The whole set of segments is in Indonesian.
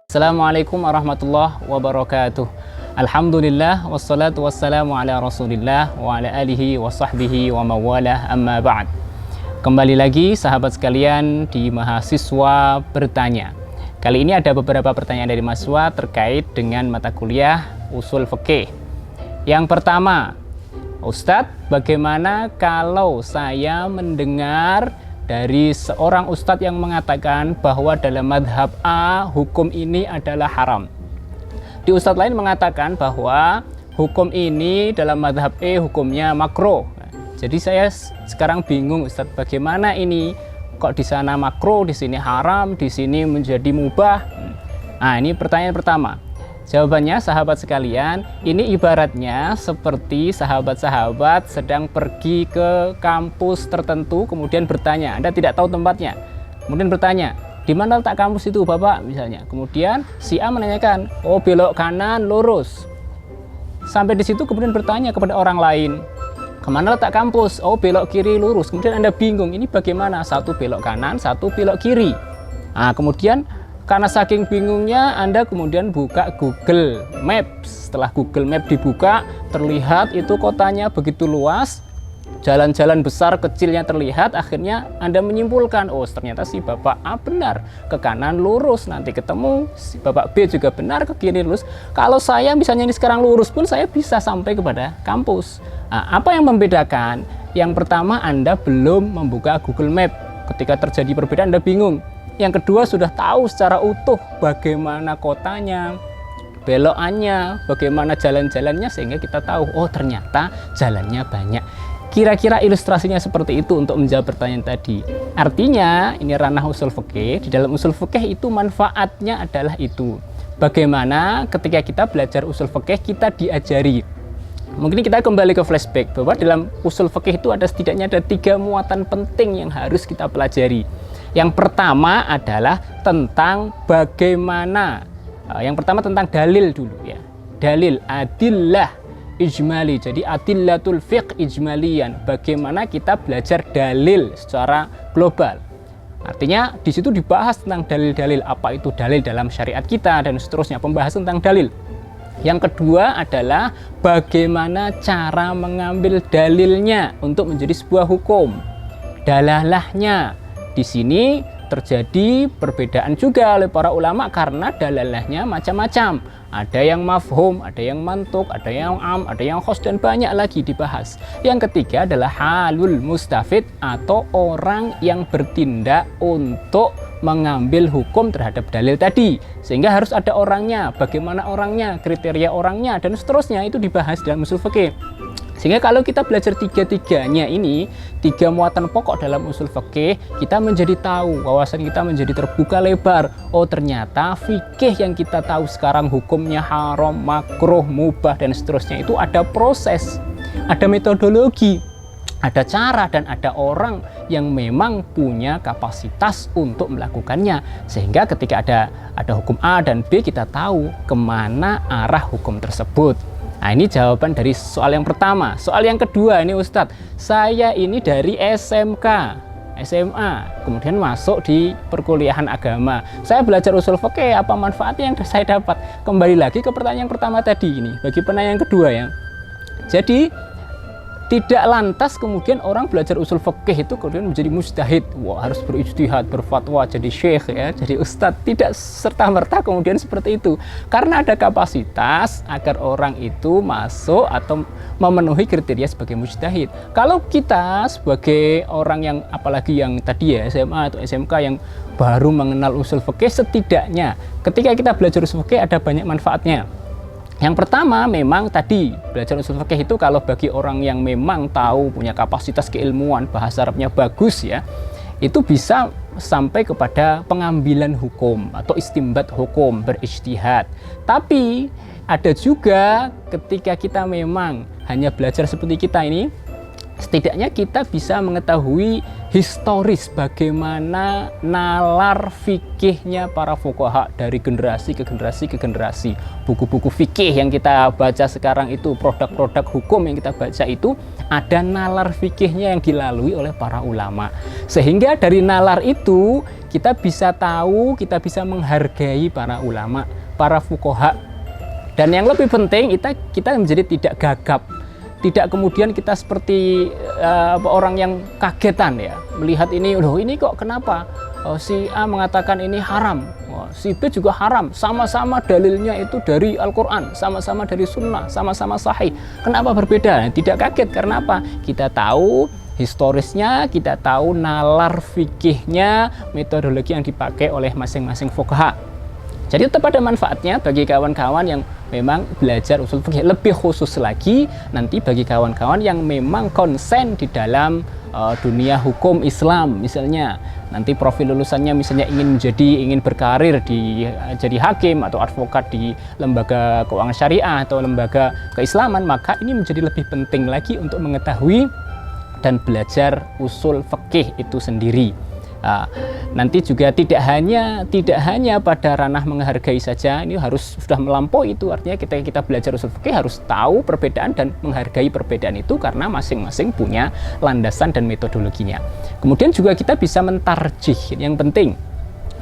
Assalamualaikum warahmatullahi wabarakatuh. Alhamdulillah wassalatu wassalamu ala Rasulillah wa ala alihi wa sahbihi wa mawalah, amma ba'd. Kembali lagi sahabat sekalian di Mahasiswa Bertanya. Kali ini ada beberapa pertanyaan dari mahasiswa terkait dengan mata kuliah Ushul Fiqih. Yang pertama, Ustadz, bagaimana kalau saya mendengar dari seorang ustadz yang mengatakan bahwa dalam madhab A hukum ini adalah haram, di ustadz lain mengatakan bahwa hukum ini dalam madhab E hukumnya makruh. Jadi saya sekarang bingung, Ustadz, bagaimana ini? Kok di sana makruh, di sini haram, di sini menjadi mubah? Nah, ini pertanyaan pertama. Jawabannya, sahabat sekalian, ini ibaratnya seperti sahabat-sahabat sedang pergi ke kampus tertentu, kemudian bertanya, Anda tidak tahu tempatnya, kemudian bertanya, di mana letak kampus itu, Bapak, misalnya. Kemudian si A menanyakan, oh belok kanan lurus. Sampai di situ kemudian bertanya kepada orang lain, kemana letak kampus? Oh belok kiri lurus. Kemudian Anda bingung, ini bagaimana? Satu belok kanan, satu belok kiri. Nah, kemudian karena saking bingungnya, Anda kemudian buka Google Maps. Setelah Google Maps dibuka, terlihat itu kotanya begitu luas, jalan-jalan besar kecilnya terlihat. Akhirnya Anda menyimpulkan, oh ternyata si Bapak A benar, ke kanan lurus, nanti ketemu si Bapak B juga benar, ke kiri lurus. Kalau saya misalnya ini sekarang lurus pun saya bisa sampai kepada kampus. Nah, apa yang membedakan? Yang pertama, Anda belum membuka Google Map. Ketika terjadi perbedaan, Anda bingung. Yang kedua, sudah tahu secara utuh bagaimana kotanya, belokannya, bagaimana jalan-jalannya, sehingga kita tahu, oh ternyata jalannya banyak. Kira-kira ilustrasinya seperti itu untuk menjawab pertanyaan tadi. Artinya, ini ranah usul fikih. Di dalam usul fikih itu manfaatnya adalah itu. Bagaimana ketika kita belajar usul fikih, kita diajari. Mungkin kita kembali ke flashback, bahwa dalam usul fikih itu setidaknya ada 3 muatan penting yang harus kita pelajari. Yang pertama adalah tentang bagaimana, yang pertama tentang dalil dulu ya. Dalil, adillah ijmali. Jadi adillatul fiqh ijmalian. Bagaimana kita belajar dalil secara global. Artinya di situ dibahas tentang dalil-dalil, apa itu dalil dalam syariat kita dan seterusnya, pembahasan tentang dalil. Yang kedua adalah bagaimana cara mengambil dalilnya untuk menjadi sebuah hukum. Dalalahnya. Di sini terjadi perbedaan juga oleh para ulama karena dalalahnya macam-macam. Ada yang mafhum, ada yang mantuk, ada yang am, ada yang khos, dan banyak lagi dibahas. Yang ketiga adalah halul mustafid, atau orang yang bertindak untuk mengambil hukum terhadap dalil tadi. Sehingga harus ada orangnya, bagaimana orangnya, kriteria orangnya, dan seterusnya. Itu dibahas dalam usul fikih. Sehingga kalau kita belajar tiga-tiganya ini, 3 muatan pokok dalam usul fikih, kita menjadi tahu, wawasan kita menjadi terbuka lebar. Oh ternyata fikih yang kita tahu sekarang hukumnya haram, makruh, mubah, dan seterusnya itu ada proses, ada metodologi, ada cara, dan ada orang yang memang punya kapasitas untuk melakukannya. Sehingga ketika ada hukum A dan B, kita tahu kemana arah hukum tersebut. Nah, ini jawaban dari soal yang pertama. Soal yang kedua ini, Ustadz, saya ini dari SMK, SMA, kemudian masuk di perkuliahan agama. Saya belajar usul fikih, apa manfaatnya yang saya dapat? Kembali lagi ke pertanyaan yang pertama tadi ini, bagi penanya yang kedua ya. Jadi tidak lantas kemudian orang belajar usul fikih itu kemudian menjadi mujtahid. Wah, harus berijtihad, berfatwa, jadi syekh ya, jadi ustadz. Tidak serta-merta kemudian seperti itu. Karena ada kapasitas agar orang itu masuk atau memenuhi kriteria sebagai mujtahid. Kalau kita sebagai orang yang, apalagi yang tadi ya SMA atau SMK yang baru mengenal usul fikih, setidaknya ketika kita belajar usul fikih ada banyak manfaatnya. Yang pertama, memang tadi belajar usul fikih itu kalau bagi orang yang memang tahu, punya kapasitas keilmuan, bahasa Arabnya bagus ya, itu bisa sampai kepada pengambilan hukum atau istimbat hukum, berijtihad. Tapi ada juga ketika kita memang hanya belajar seperti kita ini, setidaknya kita bisa mengetahui historis bagaimana nalar fikihnya para fuqaha dari generasi ke generasi ke generasi. Buku-buku fikih yang kita baca sekarang itu, produk-produk hukum yang kita baca itu, ada nalar fikihnya yang dilalui oleh para ulama. Sehingga dari nalar itu kita bisa tahu, kita bisa menghargai para ulama, para fuqaha. Dan yang lebih penting, kita menjadi tidak gagap. Tidak kemudian kita seperti orang yang kagetan ya, melihat ini, loh ini kok kenapa si A mengatakan ini haram, si B juga haram, sama-sama dalilnya itu dari Al-Quran, sama-sama dari Sunnah, sama-sama sahih, kenapa berbeda? Tidak kaget, karena apa? Kita tahu historisnya, kita tahu nalar fikihnya, metodologi yang dipakai oleh masing-masing fuqaha. Jadi tetap ada manfaatnya bagi kawan-kawan yang memang belajar usul fikih, lebih khusus lagi nanti bagi kawan-kawan yang memang konsen di dalam dunia hukum Islam. Misalnya nanti profil lulusannya misalnya ingin berkarir jadi hakim atau advokat di lembaga keuangan syariah atau lembaga keislaman, maka ini menjadi lebih penting lagi untuk mengetahui dan belajar usul fikih itu sendiri. Nanti juga tidak hanya pada ranah menghargai saja, ini harus sudah melampaui itu. Artinya kita belajar usul fikih harus tahu perbedaan dan menghargai perbedaan itu, karena masing-masing punya landasan dan metodologinya. Kemudian juga kita bisa mentarjih, yang penting.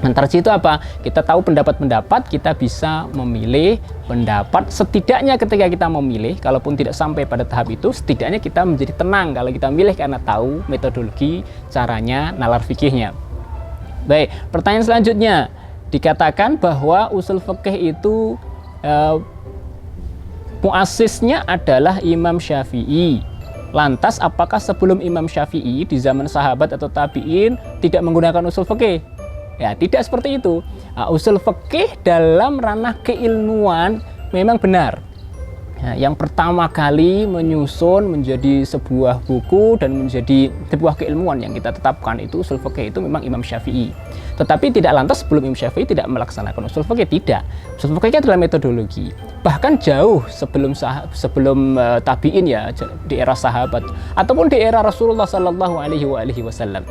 Mentarjih itu apa? Kita tahu pendapat-pendapat, kita bisa memilih pendapat. Setidaknya ketika kita memilih, kalaupun tidak sampai pada tahap itu, setidaknya kita menjadi tenang kalau kita milih karena tahu metodologi, caranya, nalar fikihnya. Baik, pertanyaan selanjutnya, dikatakan bahwa usul fikih itu muasisnya adalah Imam Syafi'i. Lantas apakah sebelum Imam Syafi'i di zaman sahabat atau tabi'in tidak menggunakan usul fikih? Ya, tidak seperti itu. Usul fikih dalam ranah keilmuan memang benar. Yang pertama kali menyusun menjadi sebuah buku dan menjadi sebuah keilmuan yang kita tetapkan itu usul fikih itu memang Imam Syafi'i. Tetapi tidak lantas sebelum Imam Syafi'i tidak melaksanakan usul fikih, tidak. Usul fikih adalah metodologi. Bahkan jauh sebelum tabi'in ya, di era sahabat ataupun di era Rasulullah sallallahu alaihi wasallam.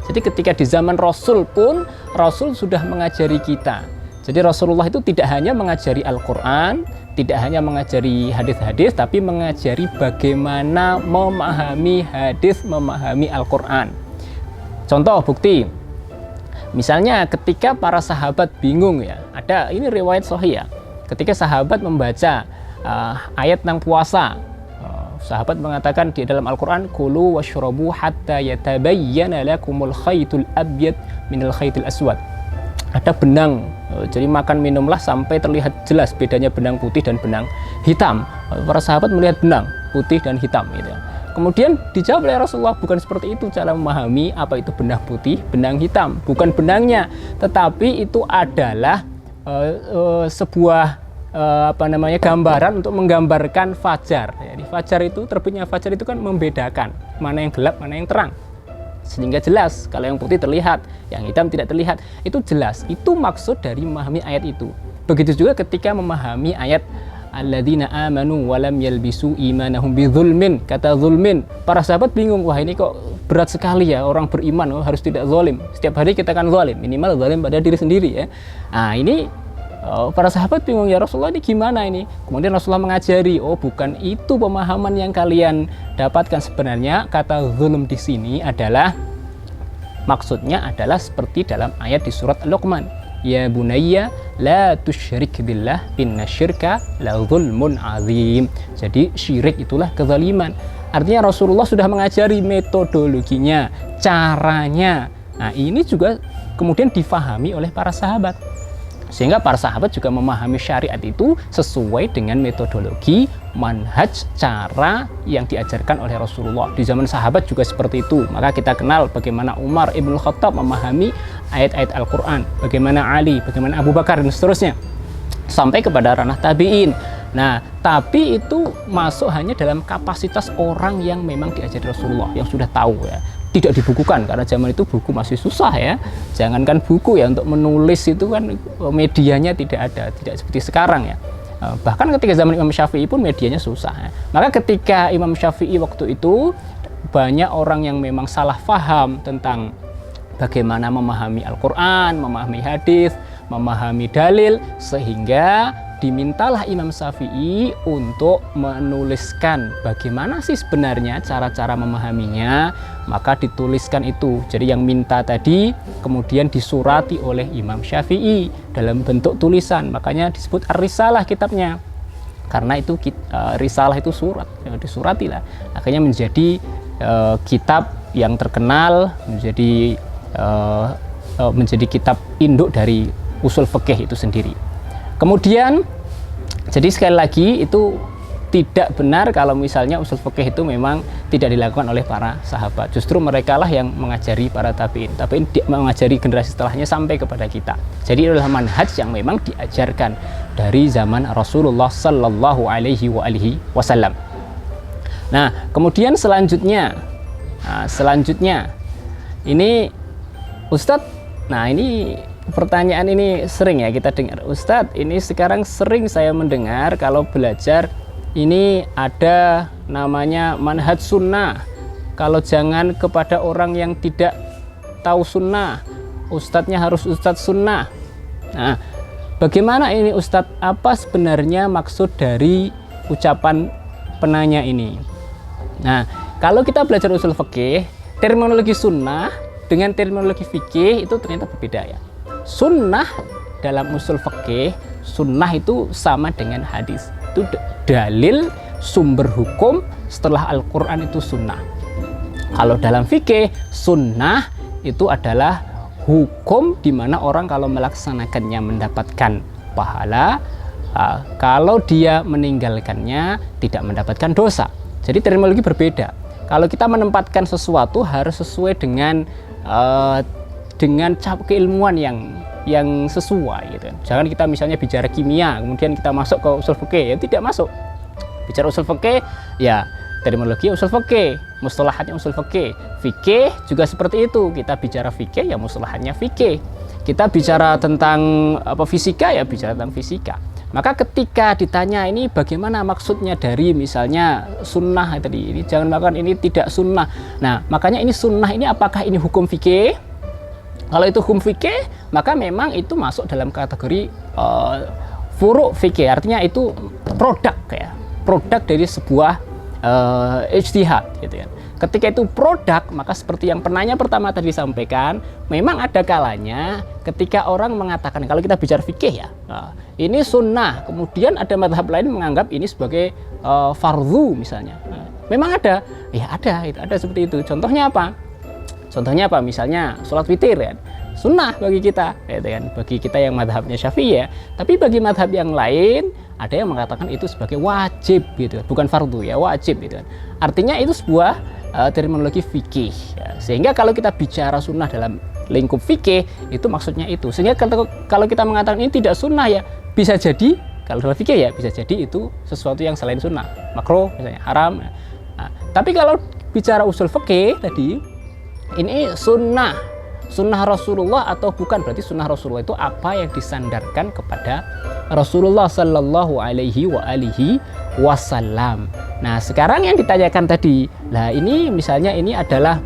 Jadi ketika di zaman Rasul pun, Rasul sudah mengajari kita. Jadi Rasulullah itu tidak hanya mengajari Al-Quran, tidak hanya mengajari hadis-hadis, tapi mengajari bagaimana memahami hadis, memahami Al-Quran. Contoh bukti, misalnya ketika para sahabat bingung ya, ada ini riwayat sahih ya, ketika sahabat membaca ayat tentang puasa, sahabat mengatakan di dalam Al-Quran, kulu washrabu hatta yatabayyana lakumul khaytul abyad minal khaytil aswad. Ada benang, jadi makan minumlah sampai terlihat jelas bedanya benang putih dan benang hitam. Para sahabat melihat benang putih dan hitam gitu. Kemudian dijawab oleh Rasulullah, bukan seperti itu cara memahami apa itu benang putih, benang hitam. Bukan benangnya, tetapi itu adalah sebuah gambaran untuk menggambarkan fajar. Jadi fajar itu, terbitnya fajar itu kan membedakan mana yang gelap, mana yang terang. Sehingga jelas kalau yang putih terlihat, yang hitam tidak terlihat. Itu jelas. Itu maksud dari memahami ayat itu. Begitu juga ketika memahami ayat alladzina amanu wa lam yalbisu imanahum bidzulmin. Kata zulmin, para sahabat bingung, wah ini kok berat sekali ya, orang beriman harus tidak zalim. Setiap hari kita kan zalim, minimal zalim pada diri sendiri ya. Nah, ini para sahabat bingung, ya Rasulullah ini gimana ini? Kemudian Rasulullah mengajari, oh bukan itu pemahaman yang kalian dapatkan. Sebenarnya kata zulm di sini adalah, maksudnya adalah seperti dalam ayat di surat Luqman, ya bunayya la tusyrik billah inna syirka la zulmun azim. Jadi syirik itulah kezaliman. Artinya Rasulullah sudah mengajari metodologinya, caranya. Nah ini juga kemudian difahami oleh para sahabat. Sehingga para sahabat juga memahami syariat itu sesuai dengan metodologi, manhaj, cara yang diajarkan oleh Rasulullah. Di zaman sahabat juga seperti itu. Maka kita kenal bagaimana Umar ibn Khattab memahami ayat-ayat Al-Quran, bagaimana Ali, bagaimana Abu Bakar, dan seterusnya. Sampai kepada ranah tabi'in. Nah, tapi itu masuk hanya dalam kapasitas orang yang memang diajari Rasulullah, yang sudah tahu ya. Tidak dibukukan, karena zaman itu buku masih susah ya. Jangankan buku ya, untuk menulis itu kan medianya tidak ada, tidak seperti sekarang ya. Bahkan ketika zaman Imam Syafi'i pun medianya susah ya. Maka ketika Imam Syafi'i waktu itu banyak orang yang memang salah paham tentang bagaimana memahami Al-Quran, memahami hadis, memahami dalil, sehingga dimintalah Imam Syafi'i untuk menuliskan bagaimana sih sebenarnya cara-cara memahaminya. Maka dituliskan itu. Jadi yang minta tadi kemudian disurati oleh Imam Syafi'i dalam bentuk tulisan. Makanya disebut Ar-Risalah kitabnya, karena itu risalah itu surat, disurati lah. Akhirnya menjadi kitab yang terkenal, menjadi kitab induk dari usul fikih itu sendiri. Kemudian, jadi sekali lagi itu tidak benar kalau misalnya usul fikih itu memang tidak dilakukan oleh para sahabat. Justru mereka lah yang mengajari para tabi'in. Tabi'in mengajari generasi setelahnya sampai kepada kita. Jadi adalah manhaj yang memang diajarkan dari zaman Rasulullah Sallallahu Alaihi Wasallam. Nah, kemudian selanjutnya ini Ustadz. Nah, ini pertanyaan ini sering ya kita dengar. Ustadz, ini sekarang sering saya mendengar kalau belajar ini ada namanya manhaj sunnah. Kalau jangan kepada orang yang tidak tahu sunnah, ustadznya harus ustadz sunnah. Nah, bagaimana ini Ustadz? Apa sebenarnya maksud dari ucapan penanya ini? Nah, kalau kita belajar usul fikih, terminologi sunnah dengan terminologi fikih itu ternyata berbeda ya. Sunnah dalam usul fikih, sunnah itu sama dengan hadis. Itu dalil sumber hukum setelah Al-Quran itu sunnah. Kalau dalam fikih, sunnah itu adalah hukum di mana orang kalau melaksanakannya mendapatkan pahala, kalau dia meninggalkannya tidak mendapatkan dosa. Jadi terminologi berbeda. Kalau kita menempatkan sesuatu harus sesuai dengan keilmuan yang sesuai gitu. Jangan kita misalnya bicara kimia kemudian kita masuk ke usul fikih, ya tidak masuk. Bicara usul fikih ya terminologi usul fikih, mustalahatnya usul fikih. Fikih juga seperti itu. Kita bicara fikih ya mustalahatnya fikih. Kita bicara tentang fisika ya bicara tentang fisika. Maka ketika ditanya ini bagaimana maksudnya dari misalnya sunnah tadi, ini jangan melakukan, ini tidak sunnah. Nah, makanya ini sunnah ini apakah ini hukum fikih? Kalau itu hukum fikih, maka memang itu masuk dalam kategori furu' fikih. Artinya itu produk dari sebuah ijtihad gitu ya. Ketika itu produk, maka seperti yang penanya pertama tadi sampaikan, memang ada kalanya ketika orang mengatakan, kalau kita bicara fikih ya, ini sunnah, kemudian ada mazhab lain menganggap ini sebagai fardhu misalnya. Memang ada, ya ada seperti itu. Contohnya apa? Misalnya sholat witir ya, sunnah bagi kita, gitu kan? Bagi kita yang mazhabnya Syafi'i ya. Tapi bagi mazhab yang lain ada yang mengatakan itu sebagai wajib gitu, bukan fardhu ya, wajib gitu kan. Artinya itu sebuah terminologi fikih ya. Sehingga kalau kita bicara sunnah dalam lingkup fikih itu maksudnya itu. Sehingga kalau kita mengatakan ini tidak sunnah ya, bisa jadi kalau dalam fikih ya bisa jadi itu sesuatu yang selain sunnah, makruh misalnya, haram. Nah, tapi kalau bicara usul fikih tadi, ini sunnah Rasulullah atau bukan, berarti sunnah Rasulullah itu apa yang disandarkan kepada Rasulullah Sallallahu Alaihi Wasallam. Nah, sekarang yang ditanyakan tadi, lah ini misalnya ini adalah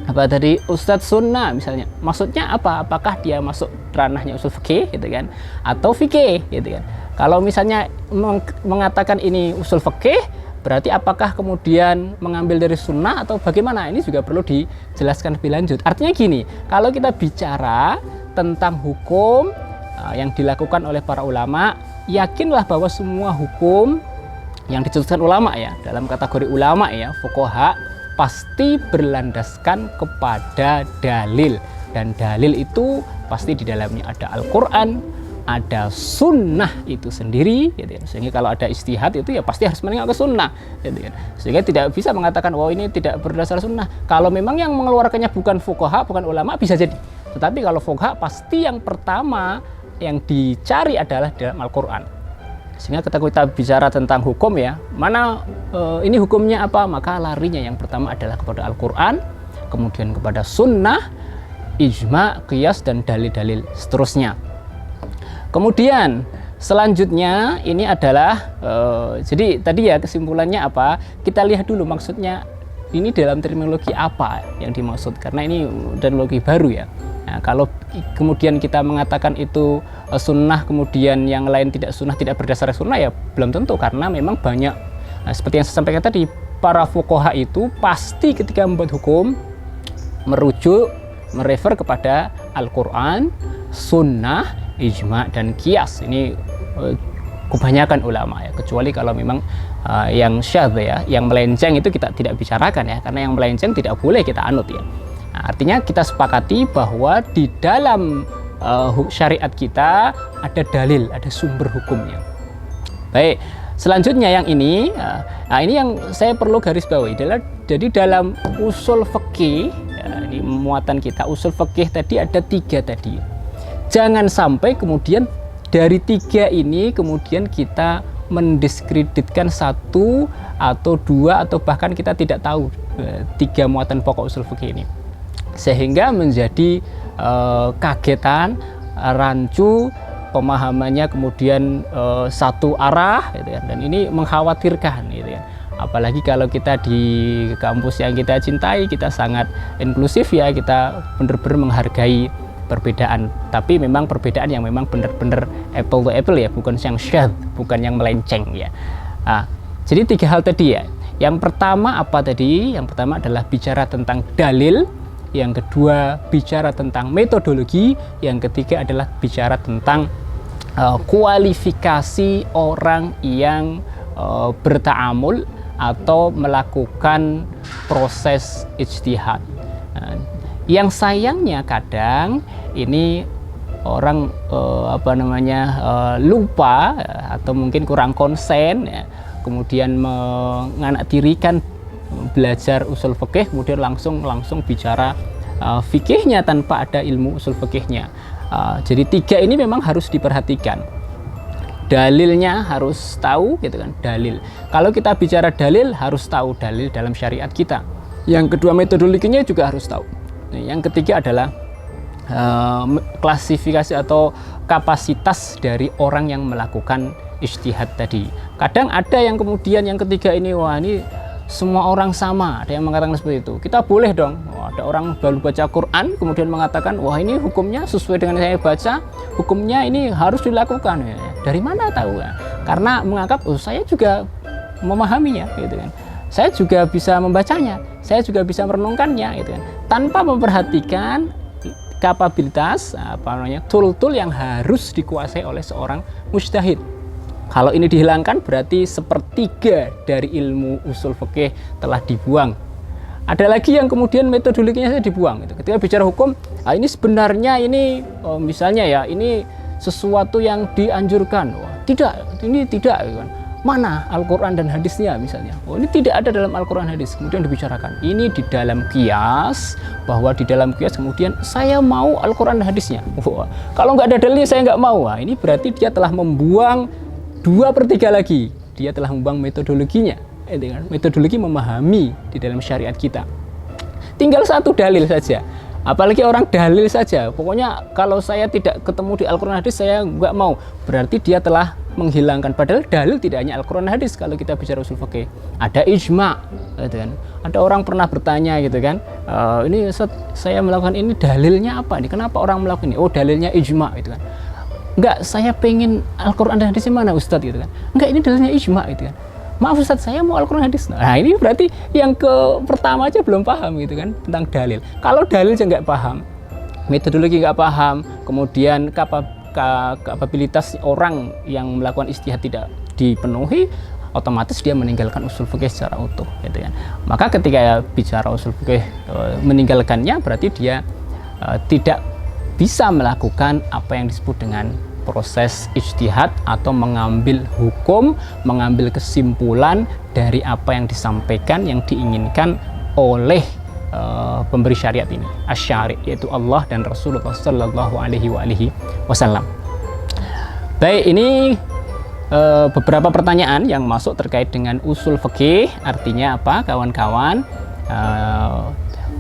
apa tadi, Ustadz sunnah misalnya, maksudnya apa? Apakah dia masuk ranahnya usul fikih gitu kan, atau fikih gitu kan? Kalau misalnya mengatakan ini usul fikih, berarti apakah kemudian mengambil dari sunnah atau bagaimana? Ini juga perlu dijelaskan lebih lanjut. Artinya gini, kalau kita bicara tentang hukum yang dilakukan oleh para ulama, yakinlah bahwa semua hukum yang dicetuskan ulama ya, dalam kategori ulama ya, fuqaha, pasti berlandaskan kepada dalil. Dan dalil itu pasti di dalamnya ada Al-Quran, ada sunnah itu sendiri gitu ya. Sehingga kalau ada ijtihad itu ya pasti harus menengok ke sunnah gitu ya. Sehingga tidak bisa mengatakan oh ini tidak berdasar sunnah. Kalau memang yang mengeluarkannya bukan fuqaha, bukan ulama, bisa jadi. Tetapi kalau fuqaha, pasti yang pertama yang dicari adalah dalam Al-Quran. Sehingga ketika kita bicara tentang hukum ya, mana ini hukumnya apa, maka larinya yang pertama adalah kepada Al-Quran, kemudian kepada sunnah, ijma, qiyas, dan dalil-dalil seterusnya. Kemudian selanjutnya ini adalah jadi tadi ya kesimpulannya apa, kita lihat dulu maksudnya ini dalam terminologi apa yang dimaksud, karena ini terminologi baru ya. Nah, kalau kemudian kita mengatakan itu sunnah, kemudian yang lain tidak sunnah, tidak berdasar sunnah, ya belum tentu, karena memang banyak, seperti yang saya sampaikan tadi, para fuqaha itu pasti ketika membuat hukum merujuk, merefer kepada Al-Quran, sunnah, ijma, dan qiyas. Ini kebanyakan ulama ya, kecuali kalau memang yang syadz ya, yang melenceng itu kita tidak bicarakan ya, karena yang melenceng tidak boleh kita anut ya. Nah, artinya kita sepakati bahwa di dalam syariat kita ada dalil, ada sumber hukumnya. Baik, selanjutnya yang ini, nah ini yang saya perlu garis bawahi adalah, jadi dalam usul fikih ya, di muatan kita usul fikih tadi ada 3 tadi. Jangan sampai kemudian dari 3 ini kemudian kita mendiskreditkan 1 atau 2 atau bahkan kita tidak tahu 3 muatan pokok usul fikih ini, sehingga menjadi kagetan, rancu, pemahamannya kemudian satu arah gitu ya, dan ini mengkhawatirkan gitu ya. Apalagi kalau kita di kampus yang kita cintai, kita sangat inklusif ya, kita benar-benar menghargai perbedaan, tapi memang perbedaan yang memang benar-benar apple to apple ya, bukan yang syadz, bukan yang melenceng ya. Nah, jadi 3 hal tadi ya. Yang pertama apa tadi? Yang pertama adalah bicara tentang dalil, yang kedua bicara tentang metodologi, yang ketiga adalah bicara tentang kualifikasi orang yang berta'amul atau melakukan proses ijtihad. Yang sayangnya kadang ini orang lupa atau mungkin kurang konsen ya, kemudian menganaktirikan belajar usul fikih, kemudian langsung bicara fikihnya tanpa ada ilmu usul fikihnya. Jadi 3 ini memang harus diperhatikan. Dalilnya harus tahu gitu kan, dalil. Kalau kita bicara dalil harus tahu dalil dalam syariat kita. Yang kedua metodologinya juga harus tahu. Yang ketiga adalah klasifikasi atau kapasitas dari orang yang melakukan ijtihad tadi. Kadang ada yang kemudian yang ketiga ini, wah ini semua orang sama, ada yang mengatakan seperti itu. Kita boleh dong. Ada orang baru baca Quran kemudian mengatakan, wah ini hukumnya sesuai dengan yang saya baca, hukumnya ini harus dilakukan. Dari mana tahu ya? Karena menganggap, oh saya juga memahaminya gitu kan. Saya juga bisa membacanya, saya juga bisa merenungkannya gitu kan. Tanpa memperhatikan kapabilitas tool-tool yang harus dikuasai oleh seorang mujtahid. Kalau ini dihilangkan berarti 1/3 dari ilmu usul fikih telah dibuang. Ada lagi yang kemudian metodologinya saya dibuang gitu. Ketika bicara hukum, ini sebenarnya ini misalnya ya, ini sesuatu yang dianjurkan. Wah, tidak, ini tidak gitu kan. Mana Al-Quran dan hadisnya misalnya, ini tidak ada dalam Al-Quran hadis, kemudian dibicarakan ini di dalam qiyas, bahwa di dalam qiyas kemudian saya mau Al-Quran dan hadisnya. Kalau nggak ada dalilnya saya nggak mau. Ini berarti dia telah membuang 2/3 lagi, dia telah membuang metodologinya. Metodologi memahami di dalam syariat kita tinggal 1 dalil saja, apalagi orang dalil saja, pokoknya kalau saya tidak ketemu di Al-Quran hadis saya nggak mau, berarti dia telah menghilangkan. Padahal dalil tidak hanya Al-Quran hadis. Kalau kita bicara usul fikih ada ijma gitu kan. Ada orang pernah bertanya gitu kan, ini Ustaz, saya melakukan ini dalilnya apa nih, kenapa orang melakukan ini? Oh dalilnya ijma gitu kan. Enggak, saya pengen Al-Quran dan hadisnya mana Ustaz gitu kan. Enggak, ini dalilnya ijma gitu kan. Maaf Ustaz, saya mau Al-Quran hadis. Nah ini berarti yang pertama aja belum paham gitu kan tentang dalil. Kalau dalil aja nggak paham, metodologi nggak paham, kemudian kapabilitas orang yang melakukan ijtihad tidak dipenuhi, otomatis dia meninggalkan usul fikih secara utuh gitu kan. Maka ketika bicara usul fikih meninggalkannya, berarti dia tidak bisa melakukan apa yang disebut dengan proses ijtihad atau mengambil hukum, mengambil kesimpulan dari apa yang disampaikan, yang diinginkan oleh pemberi syariat ini, asy-syari', yaitu Allah dan Rasulullah Shallallahu Alaihi Wasallam. Baik, ini beberapa pertanyaan yang masuk terkait dengan usul fikih. Artinya apa, kawan-kawan?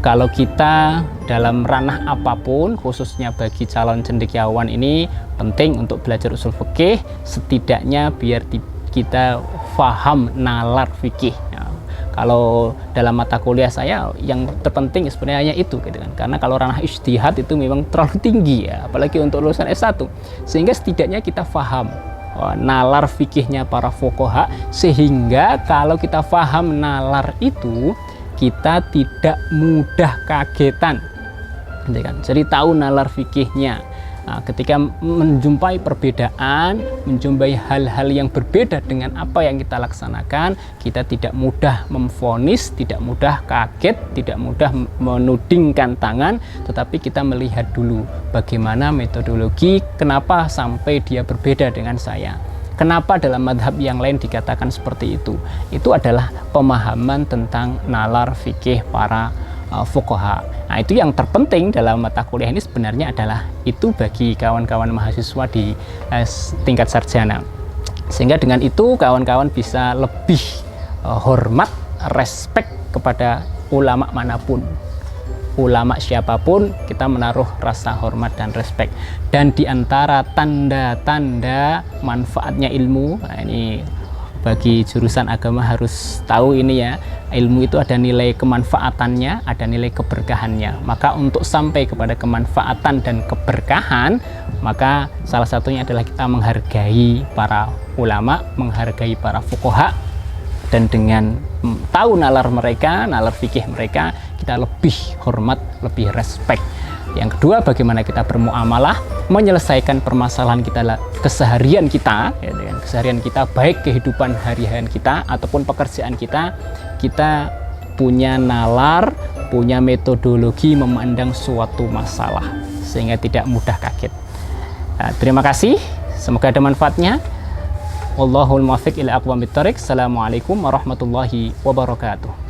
Kalau kita dalam ranah apapun, khususnya bagi calon cendekiawan ini penting untuk belajar usul fikih, setidaknya biar kita faham nalar fikih. Kalau dalam mata kuliah saya yang terpenting sebenarnya itu gitu kan. Karena kalau ranah ijtihad itu memang terlalu tinggi ya, apalagi untuk lulusan S1. Sehingga setidaknya kita paham nalar fikihnya para fuqaha, sehingga kalau kita paham nalar itu kita tidak mudah kagetan. Gitu kan. Jadi tahu nalar fikihnya. Nah, ketika menjumpai perbedaan, menjumpai hal-hal yang berbeda dengan apa yang kita laksanakan, kita tidak mudah memvonis, tidak mudah kaget, tidak mudah menudingkan tangan, tetapi kita melihat dulu bagaimana metodologi, kenapa sampai dia berbeda dengan saya. Kenapa dalam madhab yang lain dikatakan seperti itu? Itu adalah pemahaman tentang nalar fikih para fuqaha. Nah, itu yang terpenting dalam mata kuliah ini sebenarnya adalah itu bagi kawan-kawan mahasiswa di tingkat sarjana. Sehingga dengan itu kawan-kawan bisa lebih hormat, respek kepada ulama manapun. Ulama siapapun kita menaruh rasa hormat dan respek. Dan di antara tanda-tanda manfaatnya ilmu, nah ini bagi jurusan agama harus tahu ini ya, ilmu itu ada nilai kemanfaatannya, ada nilai keberkahannya. Maka untuk sampai kepada kemanfaatan dan keberkahan, maka salah satunya adalah kita menghargai para ulama, menghargai para fuqaha, dan dengan tahu nalar mereka, nalar fikih mereka, kita lebih hormat, lebih respek. Yang kedua, bagaimana kita bermuamalah, menyelesaikan permasalahan kita, keseharian kita, ya, dengan keseharian kita, baik kehidupan harian kita ataupun pekerjaan kita, kita punya nalar, punya metodologi memandang suatu masalah, sehingga tidak mudah kaget. Nah, terima kasih, semoga ada manfaatnya. Wallahul muwaffiq ila aqwamit thoriq. Assalamualaikum warahmatullahi wabarakatuh.